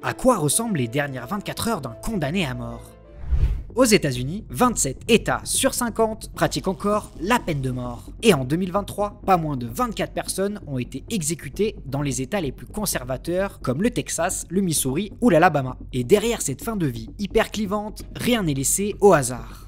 À quoi ressemblent les dernières 24 heures d'un condamné à mort? Aux États-Unis, 27 États sur 50 pratiquent encore la peine de mort. Et en 2023, pas moins de 24 personnes ont été exécutées dans les États les plus conservateurs comme le Texas, le Missouri ou l'Alabama. Et derrière cette fin de vie hyper clivante, rien n'est laissé au hasard.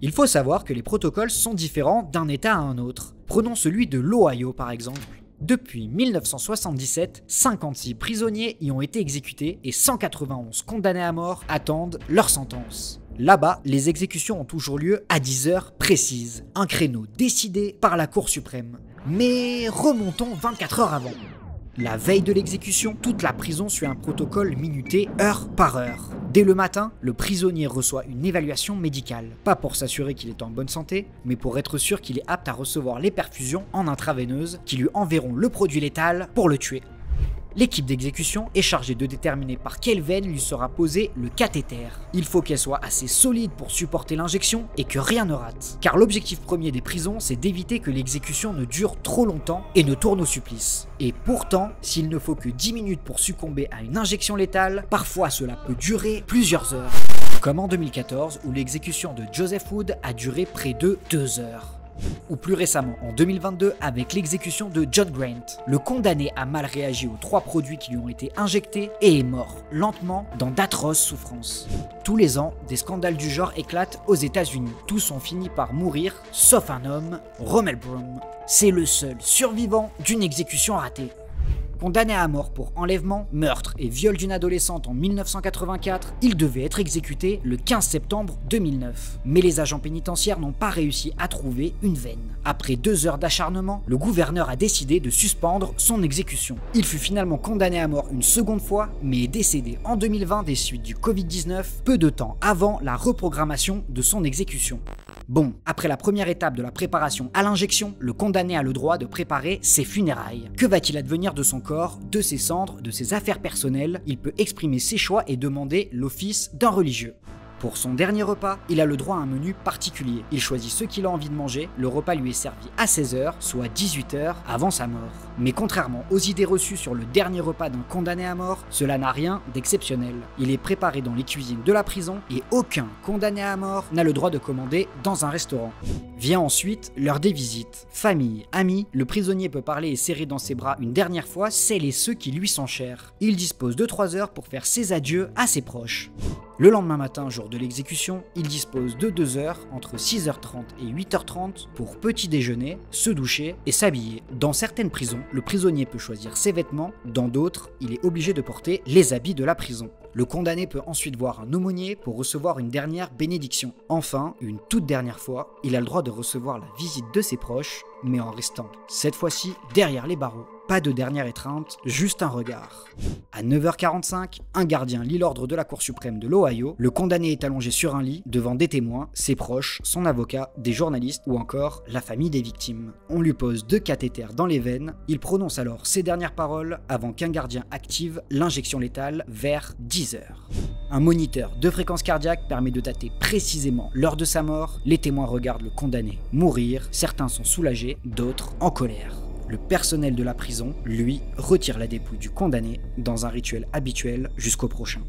Il faut savoir que les protocoles sont différents d'un État à un autre. Prenons celui de l'Ohio par exemple. Depuis 1977, 56 prisonniers y ont été exécutés et 191 condamnés à mort attendent leur sentence. Là-bas, les exécutions ont toujours lieu à 10 heures précises, un créneau décidé par la Cour suprême. Mais remontons 24 heures avant. La veille de l'exécution, toute la prison suit un protocole minuté heure par heure. Dès le matin, le prisonnier reçoit une évaluation médicale. Pas pour s'assurer qu'il est en bonne santé, mais pour être sûr qu'il est apte à recevoir les perfusions en intraveineuse qui lui enverront le produit létal pour le tuer. L'équipe d'exécution est chargée de déterminer par quelle veine lui sera posé le cathéter. Il faut qu'elle soit assez solide pour supporter l'injection et que rien ne rate. Car l'objectif premier des prisons, c'est d'éviter que l'exécution ne dure trop longtemps et ne tourne au supplice. Et pourtant, s'il ne faut que 10 minutes pour succomber à une injection létale, parfois cela peut durer plusieurs heures. Comme en 2014 où l'exécution de Joseph Wood a duré près de 2 heures. Ou plus récemment en 2022 avec l'exécution de John Grant. Le condamné a mal réagi aux 3 produits qui lui ont été injectés et est mort lentement dans d'atroces souffrances. Tous les ans, des scandales du genre éclatent aux États-Unis. Tous ont fini par mourir, sauf un homme, Rommel Broom. C'est le seul survivant d'une exécution ratée. Condamné à mort pour enlèvement, meurtre et viol d'une adolescente en 1984, il devait être exécuté le 15 septembre 2009. Mais les agents pénitentiaires n'ont pas réussi à trouver une veine. Après 2 heures d'acharnement, le gouverneur a décidé de suspendre son exécution. Il fut finalement condamné à mort une seconde fois, mais est décédé en 2020 des suites du Covid-19, peu de temps avant la reprogrammation de son exécution. Bon, après la première étape de la préparation à l'injection, le condamné a le droit de préparer ses funérailles. Que va-t-il advenir de son corps, de ses cendres, de ses affaires personnelles? Il peut exprimer ses choix et demander l'office d'un religieux. Pour son dernier repas, il a le droit à un menu particulier. Il choisit ce qu'il a envie de manger, le repas lui est servi à 16h, soit 18h avant sa mort. Mais contrairement aux idées reçues sur le dernier repas d'un condamné à mort, cela n'a rien d'exceptionnel. Il est préparé dans les cuisines de la prison et aucun condamné à mort n'a le droit de commander dans un restaurant. Vient ensuite l'heure des visites. Famille, amis, le prisonnier peut parler et serrer dans ses bras une dernière fois celles et ceux qui lui sont chers. Il dispose de 3 heures pour faire ses adieux à ses proches. Le lendemain matin, jour de l'exécution, il dispose de 2 heures entre 6h30 et 8h30 pour petit déjeuner, se doucher et s'habiller. Dans certaines prisons, le prisonnier peut choisir ses vêtements, dans d'autres, il est obligé de porter les habits de la prison. Le condamné peut ensuite voir un aumônier pour recevoir une dernière bénédiction. Enfin, une toute dernière fois, il a le droit de recevoir la visite de ses proches, mais en restant, cette fois-ci, derrière les barreaux. Pas de dernière étreinte, juste un regard. À 9h45, un gardien lit l'ordre de la Cour suprême de l'Ohio. Le condamné est allongé sur un lit, devant des témoins, ses proches, son avocat, des journalistes ou encore la famille des victimes. On lui pose 2 cathéters dans les veines. Il prononce alors ses dernières paroles avant qu'un gardien active l'injection létale vers 10h. Un moniteur de fréquence cardiaque permet de dater précisément l'heure de sa mort. Les témoins regardent le condamné mourir. Certains sont soulagés, d'autres en colère. Le personnel de la prison, lui, retire la dépouille du condamné dans un rituel habituel jusqu'au prochain.